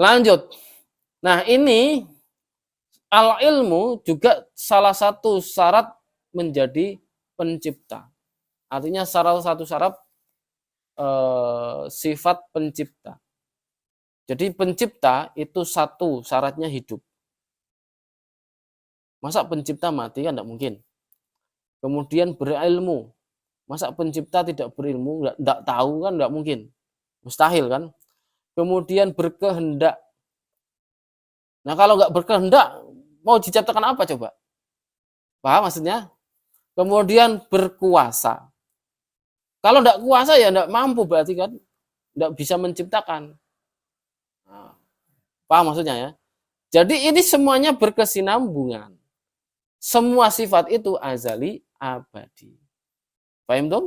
Lanjut. Nah, ini al-ilmu juga salah satu syarat menjadi pencipta. Artinya salah satu syarat sifat pencipta. Jadi pencipta itu satu syaratnya hidup. Masa pencipta mati kan tidak mungkin. Kemudian berilmu. Masa pencipta tidak berilmu, tidak tahu kan tidak mungkin. Mustahil kan. Kemudian berkehendak. Nah kalau nggak berkehendak, mau diciptakan apa coba? Paham maksudnya? Kemudian berkuasa. Kalau tidak kuasa ya tidak mampu berarti kan. Tidak bisa menciptakan. Nah, paham maksudnya ya? Jadi ini semuanya berkesinambungan. Semua sifat itu azali abadi. Paham dong?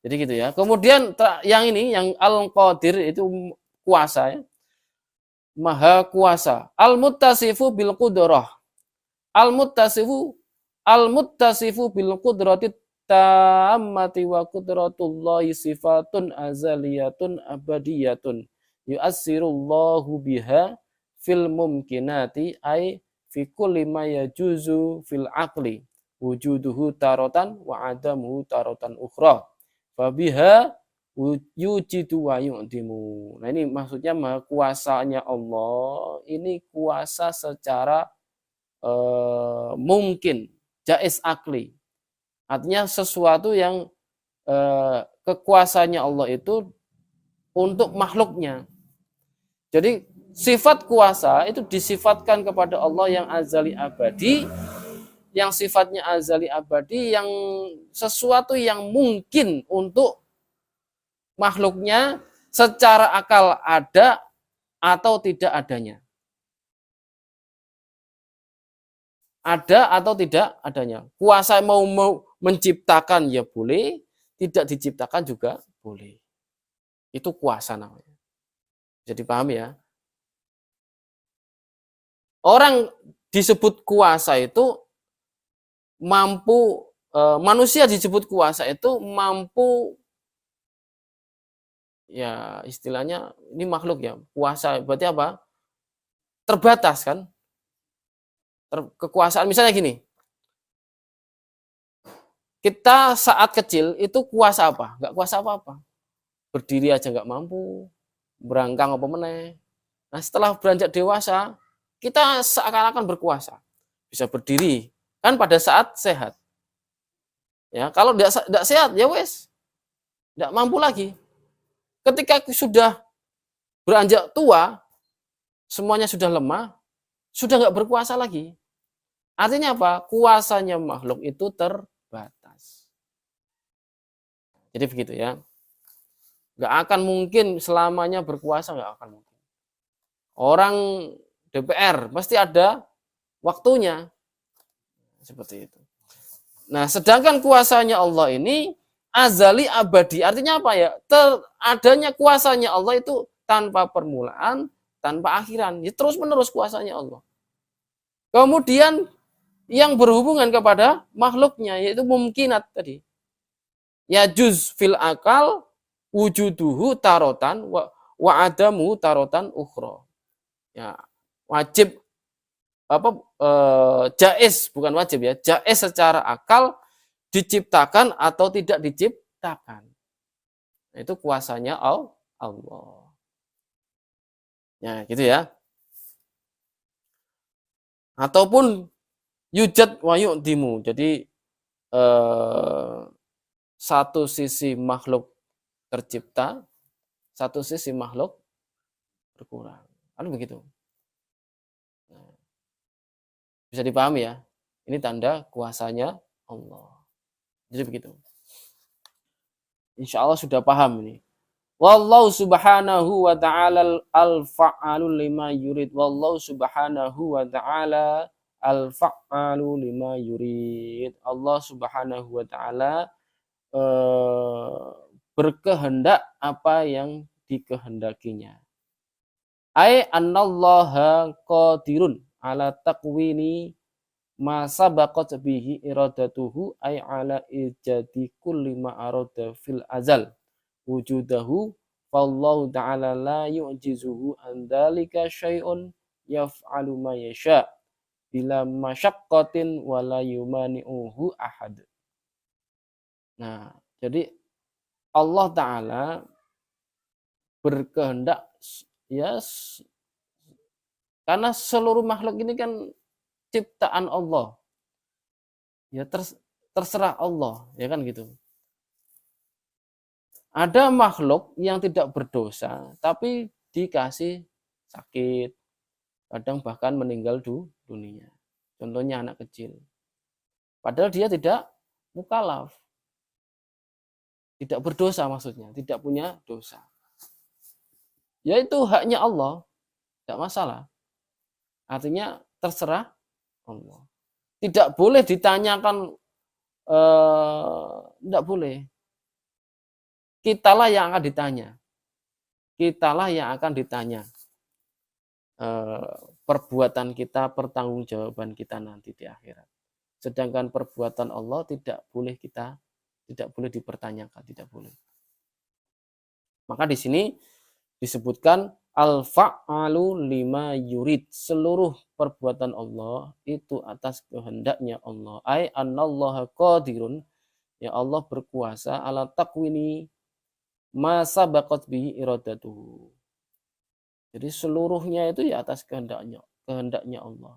Jadi gitu ya. Kemudian yang ini yang al-qadir itu kuasa ya. Maha kuasa. Al-muttasifu bil qudrah. Al-muttasifu bil qudrati tammati wa qudratullahi sifatun azaliyatun abadiyatun. Yu'assirullahu biha fil mumkinati ay fi kulli ma yajuzu fil aqli wujuduhu taratan wa adamuhu taratan ukhra fabiha yujidu wa yu'dimu. Nah ini maksudnya maha kuasanya Allah ini kuasa secara mungkin jaiz akli, artinya sesuatu yang kekuasaannya Allah itu untuk makhluknya. Jadi sifat kuasa itu disifatkan kepada Allah yang azali abadi, yang sifatnya azali abadi, yang sesuatu yang mungkin untuk makhluknya secara akal ada atau tidak adanya. Ada atau tidak adanya. Kuasa mau menciptakan ya boleh, tidak diciptakan juga boleh. Itu kuasa namanya. Jadi paham ya? Orang disebut kuasa itu mampu, manusia disebut kuasa itu mampu, ya istilahnya ini makhluk ya, kuasa berarti apa? Terbatas kan? Kekuasaan misalnya gini, kita saat kecil itu kuasa apa? Nggak kuasa apa-apa. Berdiri aja nggak mampu, berangkang apa meneh. Nah setelah beranjak dewasa, kita seakan-akan berkuasa. Bisa berdiri, kan pada saat sehat. Ya, kalau tidak sehat, ya wes, tidak mampu lagi. Ketika sudah beranjak tua, semuanya sudah lemah, sudah nggak berkuasa lagi. Artinya apa? Kuasanya makhluk itu terbatas. Jadi begitu ya. Nggak akan mungkin selamanya berkuasa, nggak akan mungkin. Orang DPR pasti ada waktunya. Seperti itu. Nah, sedangkan kuasanya Allah ini azali abadi. Artinya apa ya? Adanya kuasanya Allah itu tanpa permulaan, tanpa akhiran. Ya, terus menerus kuasanya Allah. Kemudian yang berhubungan kepada makhluknya yaitu mumkinat tadi. Ya juz fil akal wujuduhu tarotan wa adamu tarotan ukhra. Ya, wajib apa jaiz bukan wajib ya, jaiz secara akal diciptakan atau tidak diciptakan. Nah, itu kuasanya Allah. Ya, gitu ya. Ataupun yujad wa yu'dimu. Jadi satu sisi makhluk tercipta, satu sisi makhluk berkurang. Kan begitu. Nah, bisa dipahami ya. Ini tanda kuasanya Allah. Jadi begitu. Insya Allah sudah paham ini. Wallahu subhanahu wa ta'ala al-fa'alu lima yurid. Wallahu subhanahu wa ta'ala al-fa'alu lima yurid. Allah subhanahu wa ta'ala berkehendak apa yang dikehendakinya. Ai annallaha qadirun ala taqwini ma sabaqat bihi iradatuhu ay ala ijadi kulli ma arada fil azal wujudahu Fallahu ta'ala la yu'jizuhu an dzalika syai'un yaf'alu ma yasha bila masyaqqatin wa la yumani'uhu ahad. Nah, jadi Allah Ta'ala berkehendak ya karena seluruh makhluk ini kan ciptaan Allah. Ya terserah Allah, ya kan gitu. Ada makhluk yang tidak berdosa tapi dikasih sakit, kadang bahkan meninggal dunia. Contohnya anak kecil. Padahal dia tidak mukallaf. Tidak berdosa maksudnya, tidak punya dosa. Ya itu haknya Allah, tidak masalah. Artinya terserah Allah. Tidak boleh ditanyakan, tidak boleh. Kitalah yang akan ditanya. Kitalah yang akan ditanya. Perbuatan kita, pertanggungjawaban kita nanti di akhirat. Sedangkan perbuatan Allah tidak boleh dipertanyakan, tidak boleh. Maka di sini disebutkan al-fa'alu lima yurid, seluruh perbuatan Allah itu atas kehendaknya Allah. Ai annallaha qadirun, ya Allah berkuasa ala takwini ma sabaqat bihi iradatuhu. Jadi seluruhnya itu ya atas kehendaknya Allah.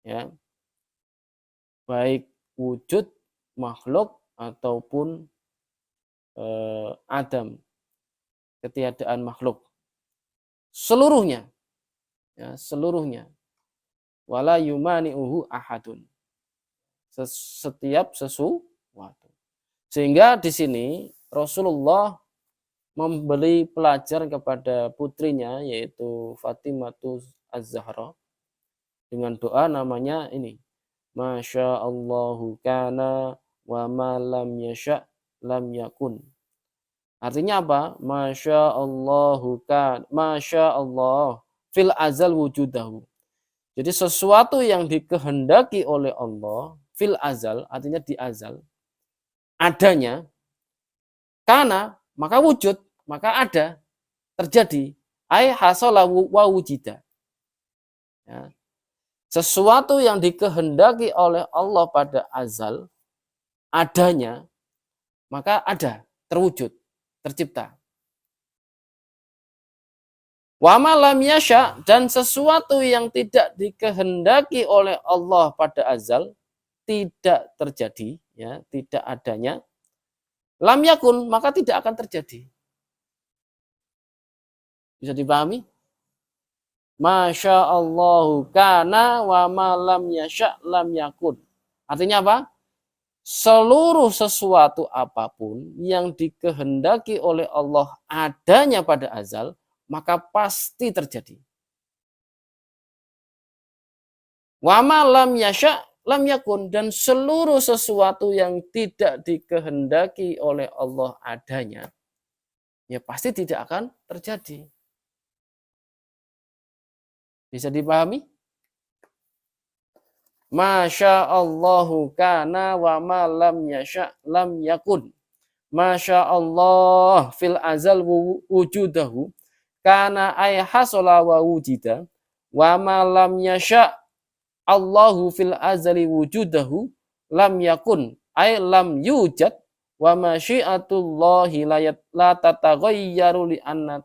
Ya. Baik wujud makhluk ataupun adam, ketiadaan makhluk. Seluruhnya. Ya, seluruhnya. Wala yumani'uhu ahadun. Setiap sesuatu. Sehingga di sini Rasulullah memberi pelajaran kepada putrinya yaitu Fatimah Az-Zahra dengan doa namanya ini. Masya Allahu kana wa ma lam yasha lam yakun. Artinya apa? Masya Allahu kan, Masya Allah fil azal wujudahu. Jadi sesuatu yang dikehendaki oleh Allah fil azal, artinya di azal, adanya, karena maka wujud, maka ada, terjadi. Ai hasala wa wujida. Ya. Sesuatu yang dikehendaki oleh Allah pada azal, adanya, maka ada, terwujud, tercipta. Wa ma lam yasha, dan sesuatu yang tidak dikehendaki oleh Allah pada azal tidak terjadi, ya, tidak adanya. Lam yakun, maka tidak akan terjadi. Bisa dipahami? Masya Allahu kana wa ma lam yasha lam yakun. Artinya apa? Seluruh sesuatu apapun yang dikehendaki oleh Allah adanya pada azal, maka pasti terjadi. Wa ma lam yasha lam yakun, dan seluruh sesuatu yang tidak dikehendaki oleh Allah adanya, ya pasti tidak akan terjadi. Bisa dipahami? Masya Allahu kana wa ma lam yasha lam yakun. Masya Allah fil azal wujudahu kana ay hasala wa wujida wa ma lam yasha Allahu fil azali wujudahu lam yakun ay lam yujad wa masyiatullahi la tataghayyaru li anna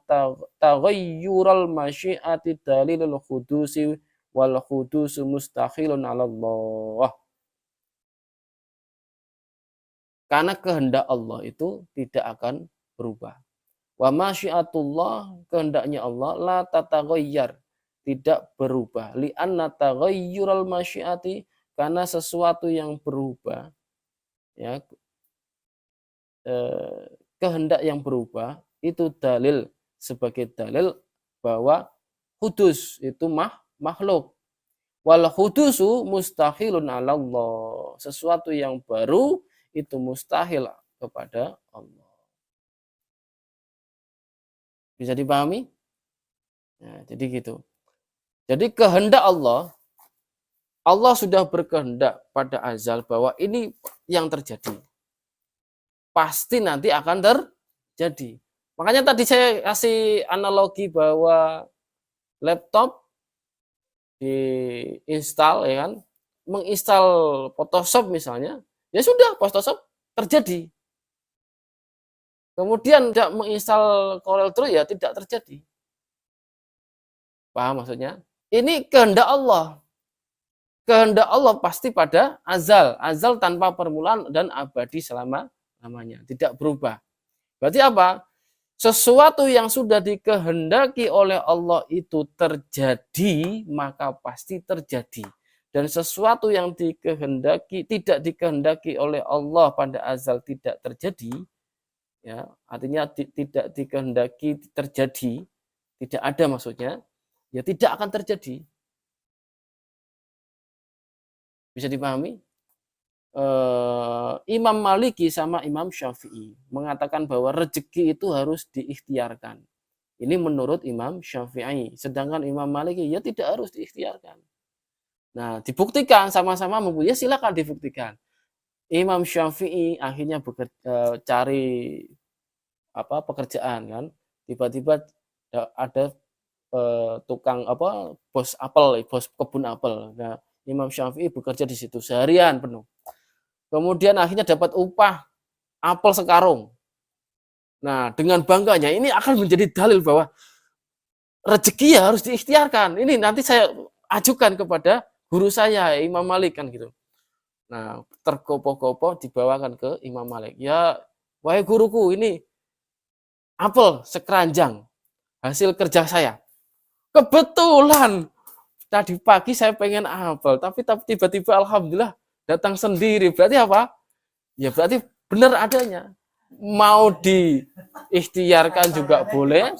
taghayyural masyiati dalilul khudusi wal khudusu mustahilun 'ala Allah. Karena kehendak Allah itu tidak akan berubah. Wa masyiatullah, kehendaknya Allah, la tataghayyar, tidak berubah. Li anna taghayyural masyiati, karena sesuatu yang berubah, ya, kehendak yang berubah itu dalil, sebagai dalil bahwa hudus itu makhluk. Wal hudusu mustahilun 'ala Allah. Sesuatu yang baru itu mustahil kepada Allah. Bisa dipahami? Nah, jadi gitu. Jadi kehendak Allah sudah berkehendak pada azal bahwa ini yang terjadi. Pasti nanti akan terjadi. Makanya tadi saya kasih analogi bahwa laptop diinstal ya kan, menginstal Photoshop misalnya, ya sudah Photoshop terjadi. Kemudian tidak menginstal Corel Draw ya tidak terjadi. Paham maksudnya? Ini kehendak Allah. Kehendak Allah pasti pada azal. Azal tanpa permulaan dan abadi selama-lamanya. Tidak berubah. Berarti apa? Sesuatu yang sudah dikehendaki oleh Allah itu terjadi, maka pasti terjadi. Dan sesuatu yang tidak dikehendaki oleh Allah pada azal tidak terjadi, ya, artinya tidak dikehendaki terjadi, tidak ada maksudnya, ya tidak akan terjadi. Bisa dipahami? Imam Maliki sama Imam Syafi'i mengatakan bahwa rezeki itu harus diikhtiarkan. Ini menurut Imam Syafi'i. Sedangkan Imam Maliki ya tidak harus diikhtiarkan. Nah, dibuktikan sama-sama mempunyai, silakan dibuktikan. Imam Syafi'i akhirnya cari pekerjaan kan. Tiba-tiba ada tukang bos apel, bos kebun apel. Nah, Imam Syafi'i bekerja di situ seharian penuh. Kemudian akhirnya dapat upah apel sekarung. Nah, dengan bangganya ini akan menjadi dalil bahwa rezeki ya harus diikhtiarkan. Ini nanti saya ajukan kepada guru saya Imam Malik kan gitu. Nah, tergopoh-gopoh dibawakan ke Imam Malik. Ya, wahai guruku, ini apel sekeranjang hasil kerja saya. Kebetulan tadi pagi saya pengen apel, tapi tiba-tiba alhamdulillah datang sendiri. Berarti apa? Ya berarti benar adanya. Mau diikhtiarkan juga boleh.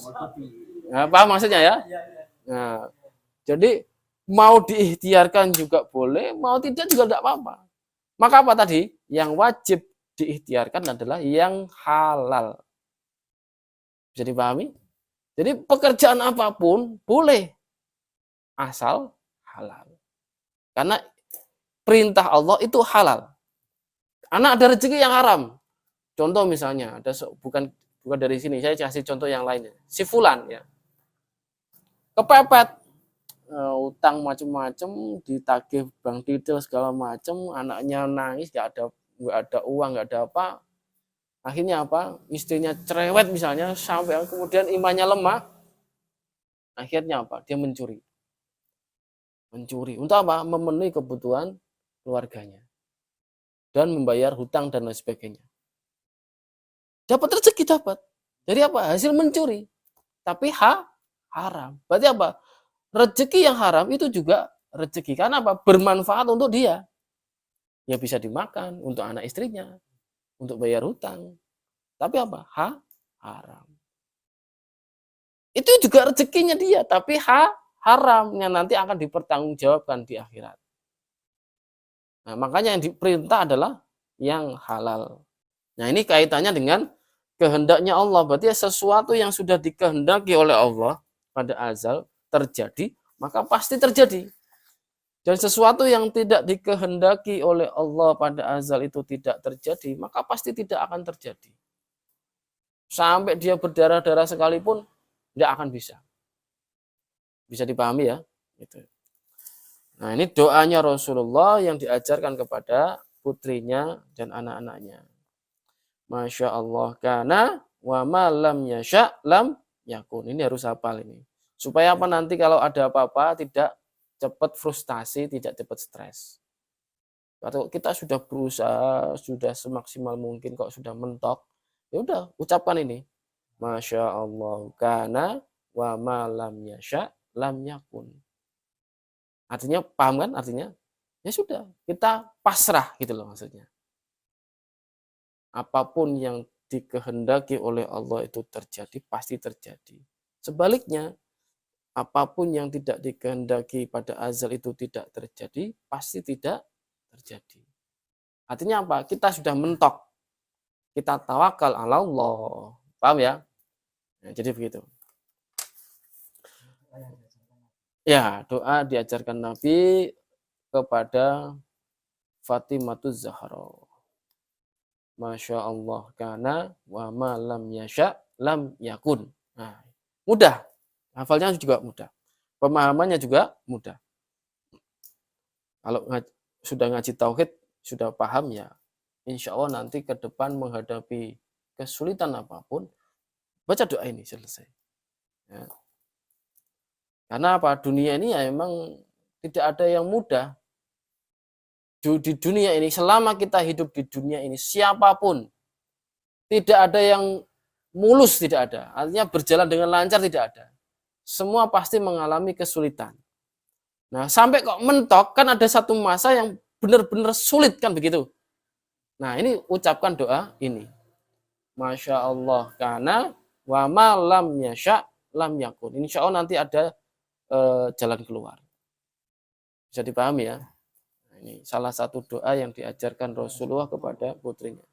Nah, paham maksudnya ya? Nah, jadi mau diikhtiarkan juga boleh, mau tidak juga tidak apa-apa. Maka apa tadi? Yang wajib diikhtiarkan adalah yang halal. Bisa dipahami? Jadi pekerjaan apapun boleh, asal halal. Karena perintah Allah itu halal. Anak ada rezeki yang haram. Contoh misalnya, bukan dari sini, saya kasih contoh yang lainnya. Si fulan ya, kepepet utang macam-macam, ditagih bank detail segala macam, anaknya nangis, nggak ada uang, nggak ada apa. Akhirnya apa? Istrinya cerewet misalnya, sampai kemudian imannya lemah. Akhirnya apa? Dia mencuri. Mencuri untuk apa? Memenuhi kebutuhan keluarganya dan membayar hutang dan lain sebagainya. Dapat rezeki dapat. Jadi apa? Hasil mencuri. Tapi haram. Berarti apa? Rezeki yang haram itu juga rezeki. Karena apa? Bermanfaat untuk dia. Ya bisa dimakan untuk anak istrinya, untuk bayar hutang. Tapi apa? Haram. Itu juga rezekinya dia, tapi haram yang nanti akan dipertanggungjawabkan di akhirat. Nah, makanya yang diperintah adalah yang halal. Nah, ini kaitannya dengan kehendaknya Allah. Berarti sesuatu yang sudah dikehendaki oleh Allah pada azal terjadi, maka pasti terjadi. Dan sesuatu yang tidak dikehendaki oleh Allah pada azal itu tidak terjadi, maka pasti tidak akan terjadi. Sampai dia berdarah-darah sekalipun, tidak akan bisa. Bisa dipahami ya? Gitu. Nah, ini doanya Rasulullah yang diajarkan kepada putrinya dan anak-anaknya. Masya Allah kana wa ma lam yasha lam yakun. Ini harus hafal ini. Supaya apa nanti kalau ada apa-apa tidak cepat frustasi, tidak cepat stres. Kalau kita sudah berusaha, sudah semaksimal mungkin kok sudah mentok, ya udah ucapkan ini. Masya Allah kana wa ma lam yasha lam yakun. Artinya paham kan artinya? Ya sudah, kita pasrah gitu loh maksudnya. Apapun yang dikehendaki oleh Allah itu terjadi, pasti terjadi. Sebaliknya, apapun yang tidak dikehendaki pada azal itu tidak terjadi, pasti tidak terjadi. Artinya apa? Kita sudah mentok. Kita tawakal ala Allah. Paham ya? Nah, jadi begitu. Ya, doa diajarkan Nabi kepada Fatimatuz Zahra. Masya Allah kana wa ma lam yasha lam yakun. Nah, mudah. Hafalnya juga mudah. Pemahamannya juga mudah. Kalau sudah ngaji tauhid, sudah paham ya, insya Allah nanti ke depan menghadapi kesulitan apapun, baca doa ini selesai. Ya. Karena apa? Dunia ini ya memang tidak ada yang mudah. Di dunia ini, selama kita hidup di dunia ini, siapapun, tidak ada yang mulus, tidak ada. Artinya berjalan dengan lancar, tidak ada. Semua pasti mengalami kesulitan. Nah, sampai kok mentok, kan ada satu masa yang benar-benar sulit, kan begitu. Nah, ini ucapkan doa ini. Masya Allah, karena wa ma lam yasha lam yakun. Insya Allah nanti ada jalan keluar. Bisa dipahami ya? Nah, ini salah satu doa yang diajarkan Rasulullah kepada putrinya.